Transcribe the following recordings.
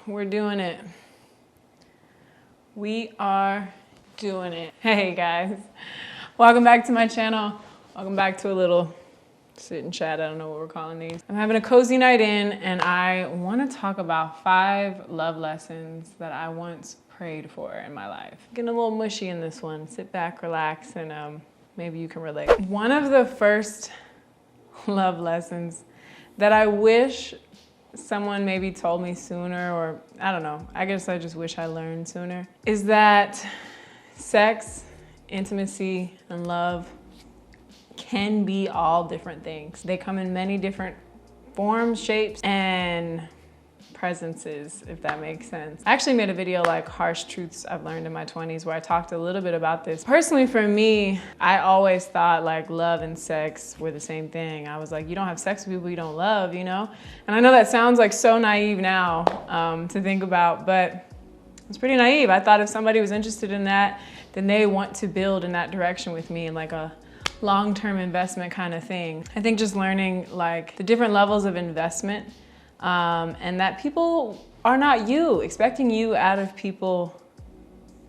We're doing it. We are doing it. Hey guys, welcome back to my channel. Welcome back to a little sit and chat. I don't know what we're calling these. I'm having a cozy night in and I want to talk about 5 love lessons that I once prayed for in my life. Getting a little mushy in this one. Sit back, relax, and maybe you can relate. One of the first love lessons that I wish someone maybe told me sooner, or I don't know, I guess I just wish I learned sooner, is that sex, intimacy, and love can be all different things. They come in many different forms, shapes, and presences, if that makes sense. I actually made a video like harsh truths I've learned in my 20s where I talked a little bit about this. Personally, for me, I always thought like love and sex were the same thing. I was like, you don't have sex with people you don't love, you know? And I know that sounds like so naive now to think about, but it's pretty naive. I thought if somebody was interested in that, then they want to build in that direction with me in like a long-term investment kind of thing. I think just learning like the different levels of investment and that people are not you. Expecting you out of people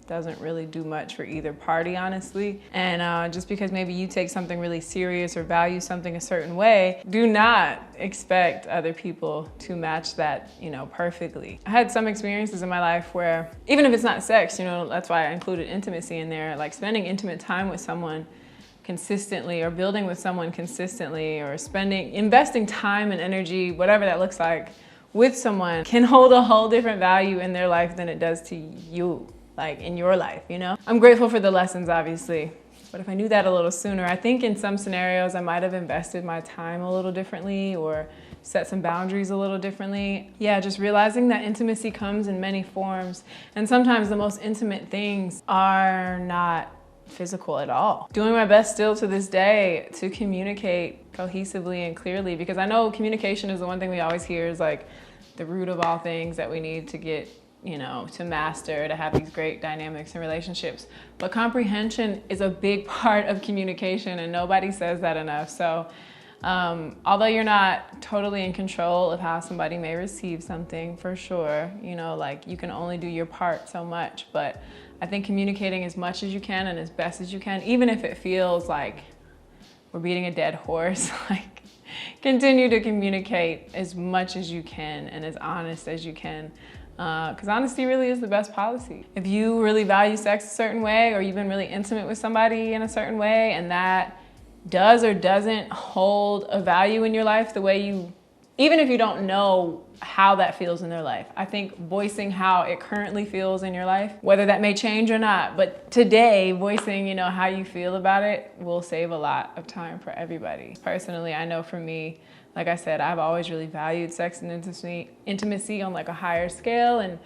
doesn't really do much for either party, honestly. And just because maybe you take something really serious or value something a certain way, do not expect other people to match that, you know, perfectly. I had some experiences in my life where, even if it's not sex, you know, that's why I included intimacy in there, like spending intimate time with someone consistently, or building with someone consistently, or investing time and energy, whatever that looks like, with someone can hold a whole different value in their life than it does to you, like in your life, you know? I'm grateful for the lessons, obviously, but if I knew that a little sooner, I think in some scenarios I might have invested my time a little differently or set some boundaries a little differently. Yeah, just realizing that intimacy comes in many forms, and sometimes the most intimate things are not physical at all. Doing my best still to this day to communicate cohesively and clearly, because I know communication is the one thing we always hear is like the root of all things that we need to get, you know, to master, to have these great dynamics and relationships. But comprehension is a big part of communication, and nobody says that enough. So although you're not totally in control of how somebody may receive something, for sure, you know, like you can only do your part so much, but I think communicating as much as you can and as best as you can, even if it feels like we're beating a dead horse, like continue to communicate as much as you can and as honest as you can. Because honesty really is the best policy. If you really value sex a certain way, or you've been really intimate with somebody in a certain way, and that does or doesn't hold a value in your life the way you, even if you don't know how that feels in their life, I think voicing how it currently feels in your life, whether that may change or not, but today voicing, you know, how you feel about it will save a lot of time for everybody. Personally, I know for me, like I said, I've always really valued sex and intimacy on like a higher scale, and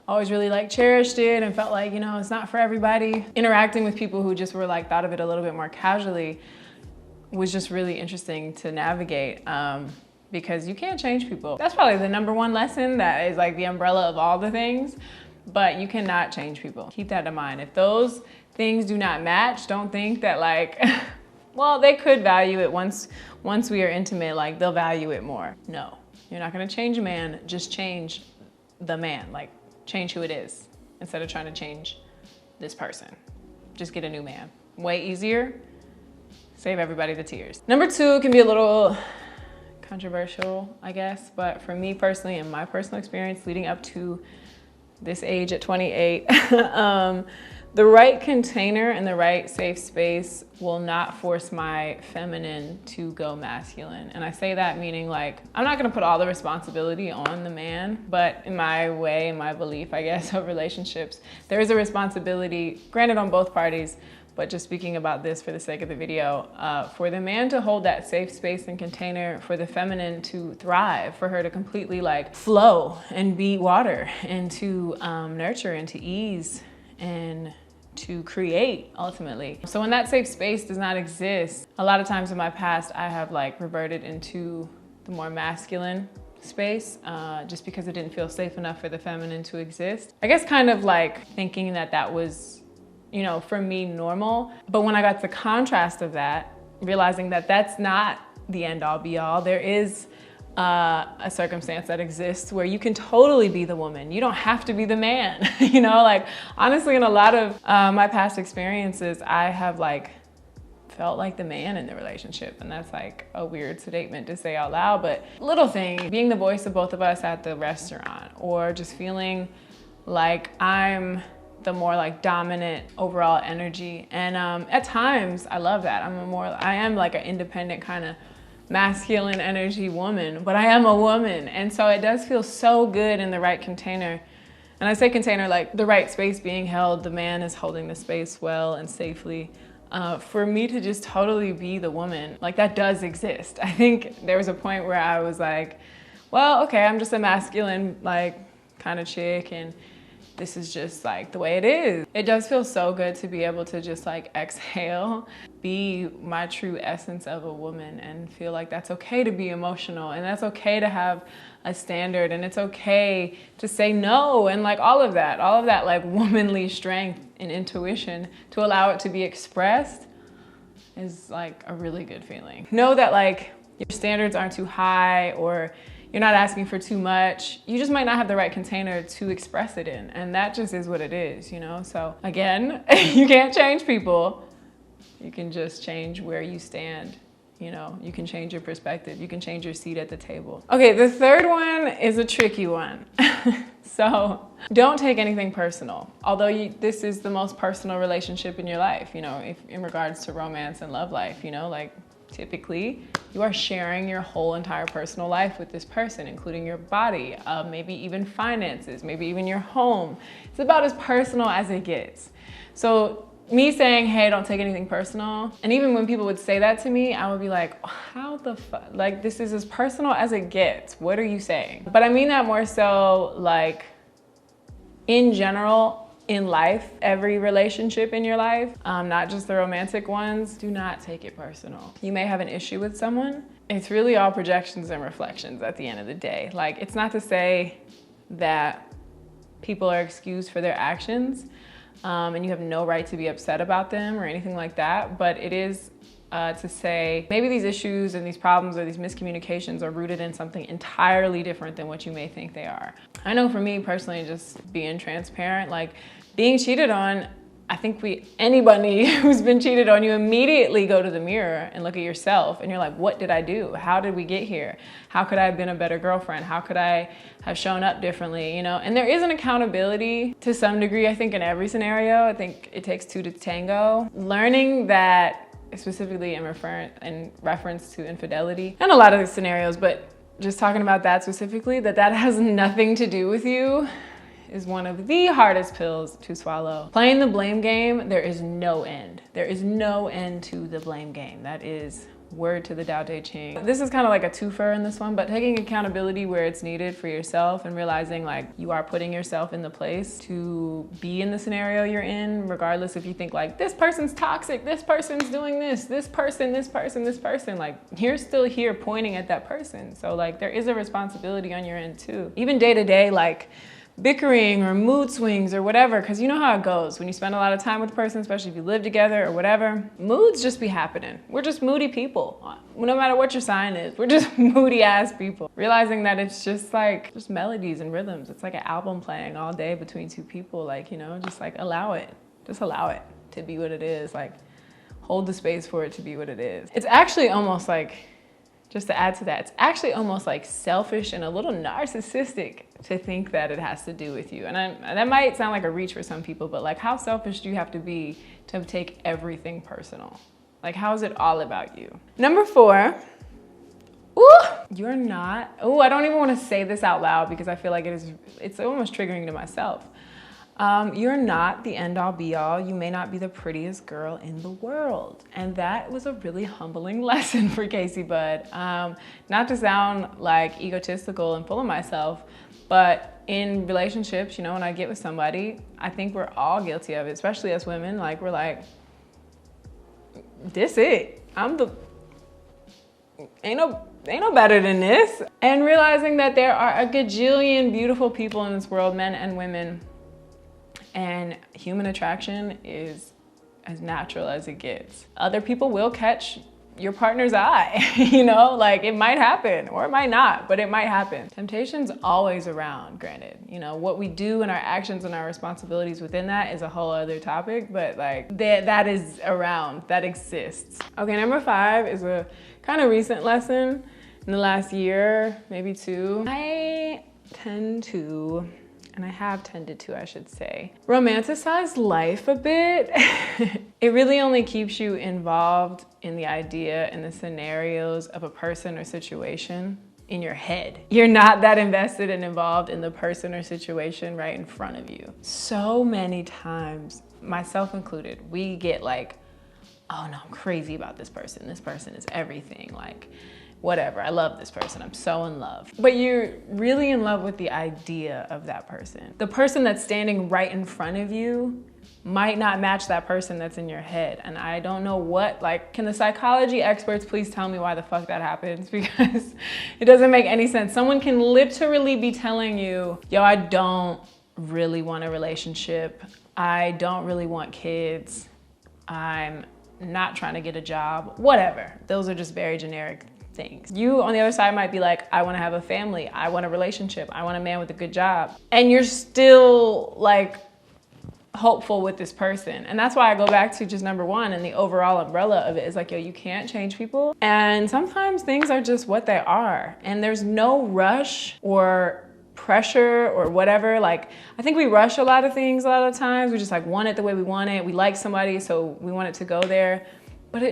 always really like cherished it and felt like, you know, it's not for everybody. Interacting with people who just were like thought of it a little bit more casually was just really interesting to navigate. Because you can't change people. That's probably the #1 lesson that is like the umbrella of all the things, but you cannot change people. Keep that in mind. If those things do not match, don't think that like, well, they could value it once we are intimate, like they'll value it more. No, you're not gonna change a man, just change the man, like change who it is instead of trying to change this person. Just get a new man. Way easier, save everybody the tears. #2 can be a little controversial, I guess, but for me personally, in my personal experience leading up to this age at 28, the right container and the right safe space will not force my feminine to go masculine. And I say that meaning like, I'm not gonna put all the responsibility on the man, but in my way, in my belief, I guess, of relationships, there is a responsibility, granted on both parties, but just speaking about this for the sake of the video, for the man to hold that safe space and container, for the feminine to thrive, for her to completely like flow and be water, and to nurture and to ease and to create ultimately. So when that safe space does not exist, a lot of times in my past, I have like reverted into the more masculine space just because it didn't feel safe enough for the feminine to exist. I guess kind of like thinking that that was, you know, for me normal. But when I got the contrast of that, realizing that that's not the end all be all, there is a circumstance that exists where you can totally be the woman. You don't have to be the man. You know, like honestly, in a lot of my past experiences, I have like felt like the man in the relationship, and that's like a weird statement to say out loud, but little thing, being the voice of both of us at the restaurant, or just feeling like I'm the more like dominant overall energy. And at times I love that. I am like an independent kind of masculine energy woman, but I am a woman. And so it does feel so good in the right container. And I say container, like the right space being held, the man is holding the space well and safely. For me to just totally be the woman, like that does exist. I think there was a point where I was like, well, okay, I'm just a masculine like kind of chick, and this is just like the way it is. It does feel so good to be able to just like exhale, be my true essence of a woman, and feel like that's okay to be emotional, and that's okay to have a standard, and it's okay to say no, and like all of that like womanly strength and intuition to allow it to be expressed is like a really good feeling. Know that like your standards aren't too high, or you're not asking for too much. You just might not have the right container to express it in, and that just is what it is, you know? So again, you can't change people. You can just change where you stand. You know, you can change your perspective. You can change your seat at the table. Okay, the third one is a tricky one. So don't take anything personal. Although this is the most personal relationship in your life, you know, if in regards to romance and love life, you know, like typically you are sharing your whole entire personal life with this person, including your body, maybe even finances, maybe even your home. It's about as personal as it gets. So me saying, hey, don't take anything personal, and even when people would say that to me, I would be like, how the fuck? Like, this is as personal as it gets. What are you saying? But I mean that more so like in general, in life, every relationship in your life, not just the romantic ones, do not take it personal. You may have an issue with someone. It's really all projections and reflections at the end of the day. Like, it's not to say that people are excused for their actions, and you have no right to be upset about them or anything like that, but it is to say maybe these issues and these problems or these miscommunications are rooted in something entirely different than what you may think they are. I know for me personally, just being transparent, like being cheated on, I think anybody who's been cheated on, you immediately go to the mirror and look at yourself and you're like, what did I do? How did we get here? How could I have been a better girlfriend? How could I have shown up differently, you know? And there is an accountability to some degree, I think, in every scenario. I think it takes two to tango. Learning that, specifically in reference to infidelity and a lot of the scenarios, but just talking about that specifically, that has nothing to do with you, is one of the hardest pills to swallow. Playing the blame game, there is no end. There is no end to the blame game. That is word to the Tao Te Ching. This is kind of like a twofer in this one, but taking accountability where it's needed for yourself and realizing like you are putting yourself in the place to be in the scenario you're in, regardless if you think like this person's toxic, this person's doing this person, like you're still here pointing at that person. So like there is a responsibility on your end too. Even day to day, like bickering or mood swings or whatever, because you know how it goes when you spend a lot of time with a person, especially if you live together or whatever. Moods just be happening. We're just moody people. No matter what your sign is, we're just moody ass people. Realizing that it's just like just melodies and rhythms. It's like an album playing all day between two people. Like, you know, just like allow it. Just allow it to be what it is. Like hold the space for it to be what it is. It's actually almost like, just to add to that, it's actually almost like selfish and a little narcissistic to think that it has to do with you. And that might sound like a reach for some people, but like how selfish do you have to be to take everything personal? Like how is it all about you? Number 4, you're not, I don't even want to say this out loud because I feel like it's almost triggering to myself. You're not the end all be all. You may not be the prettiest girl in the world. And that was a really humbling lesson for Casey Bud. Not to sound like egotistical and full of myself, but in relationships, you know, when I get with somebody, I think we're all guilty of it, especially as women. Like we're like, this it. Ain't no better than this. And realizing that there are a gajillion beautiful people in this world, men and women, and human attraction is as natural as it gets. Other people will catch your partner's eye, you know, like it might happen or it might not, but it might happen. Temptation's always around, granted. You know, what we do and our actions and our responsibilities within that is a whole other topic, but like that is around, that exists. Okay, number 5 is a kind of recent lesson in the last year, maybe 2. I tend to, and I have tended to, I should say, romanticize life a bit. It really only keeps you involved in the idea and the scenarios of a person or situation in your head. You're not that invested and involved in the person or situation right in front of you. So many times, myself included, we get like, oh no, I'm crazy about this person. This person is everything. Like, whatever, I love this person, I'm so in love. But you're really in love with the idea of that person. The person that's standing right in front of you might not match that person that's in your head. And I don't know what, like, can the psychology experts please tell me why the fuck that happens? Because it doesn't make any sense. Someone can literally be telling you, yo, I don't really want a relationship. I don't really want kids. I'm not trying to get a job, whatever. Those are just very generic things. You on the other side might be like, I want to have a family, I want a relationship, I want a man with a good job. And you're still like hopeful with this person. And that's why I go back to just number 1 and the overall umbrella of it is like, yo, you can't change people. And sometimes things are just what they are. And there's no rush or pressure or whatever. Like, I think we rush a lot of things a lot of times. We just like want it the way we want it. We like somebody, so we want it to go there. But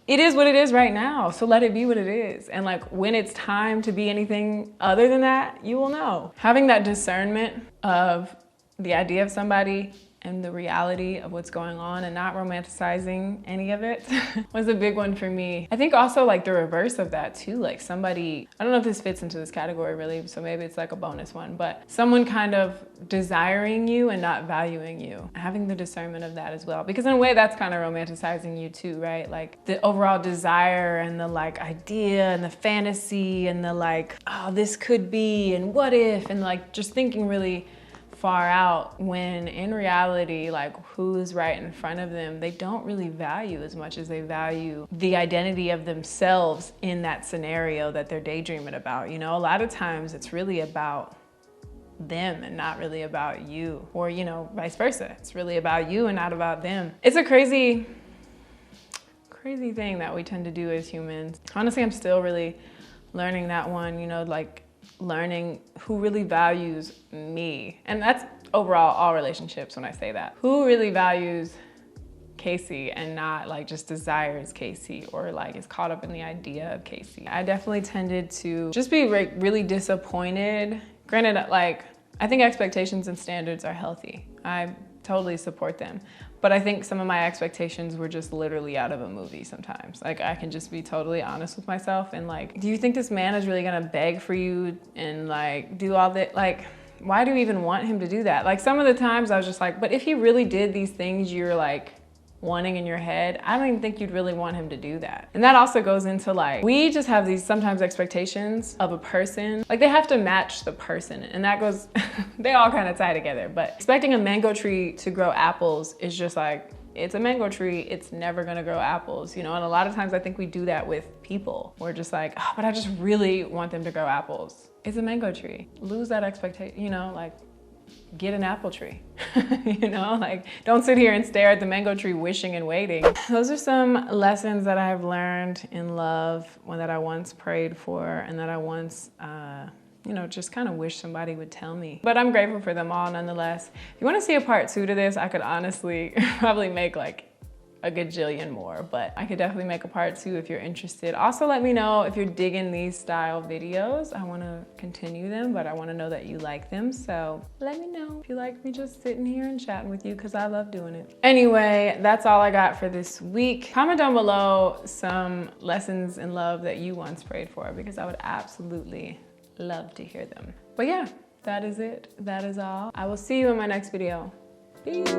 it is what it is right now, so let it be what it is. And like when it's time to be anything other than that, you will know. Having that discernment of the idea of somebody and the reality of what's going on and not romanticizing any of it was a big one for me. I think also like the reverse of that too, like somebody, I don't know if this fits into this category really, so maybe it's like a bonus one, but someone kind of desiring you and not valuing you. Having the discernment of that as well, because in a way that's kind of romanticizing you too, right? Like the overall desire and the like idea and the fantasy and the like, oh, this could be and what if, and like just thinking really far out, when in reality, like who's right in front of them, they don't really value as much as they value the identity of themselves in that scenario that they're daydreaming about. You know, a lot of times it's really about them and not really about you, or, you know, vice versa. It's really about you and not about them. It's a crazy thing that we tend to do as humans. Honestly, I'm still really learning that one, you know, like learning who really values me. And that's overall all relationships when I say that. Who really values Casey and not like just desires Casey or like is caught up in the idea of Casey. I definitely tended to just be like really disappointed. Granted, like I think expectations and standards are healthy. I totally support them. But I think some of my expectations were just literally out of a movie sometimes. Like I can just be totally honest with myself and like, do you think this man is really gonna beg for you and like do all that? Like, why do you even want him to do that? Like some of the times I was just like, but if he really did these things you're like wanting in your head, I don't even think you'd really want him to do that. And that also goes into like, we just have these sometimes expectations of a person. Like they have to match the person, and that goes, they all kind of tie together. But expecting a mango tree to grow apples is just like, it's a mango tree, it's never gonna grow apples, you know? And a lot of times I think we do that with people. We're just like, oh, but I just really want them to grow apples. It's a mango tree. Lose that expectation, you know, like get an apple tree, you know, like don't sit here and stare at the mango tree wishing and waiting. Those are some lessons that I have learned in love, one that I once prayed for and that I once, you know, just kind of wish somebody would tell me. But I'm grateful for them all nonetheless. If you want to see a part 2 to this, I could honestly probably make like a gajillion more, but I could definitely make a part 2 if you're interested. Also, let me know if you're digging these style videos. I want to continue them, but I want to know that you like them. So let me know if you like me just sitting here and chatting with you, because I love doing it. Anyway, that's all I got for this week. Comment down below some lessons in love that you once prayed for, because I would absolutely love to hear them. But yeah, that is it. That is all. I will see you in my next video. Peace.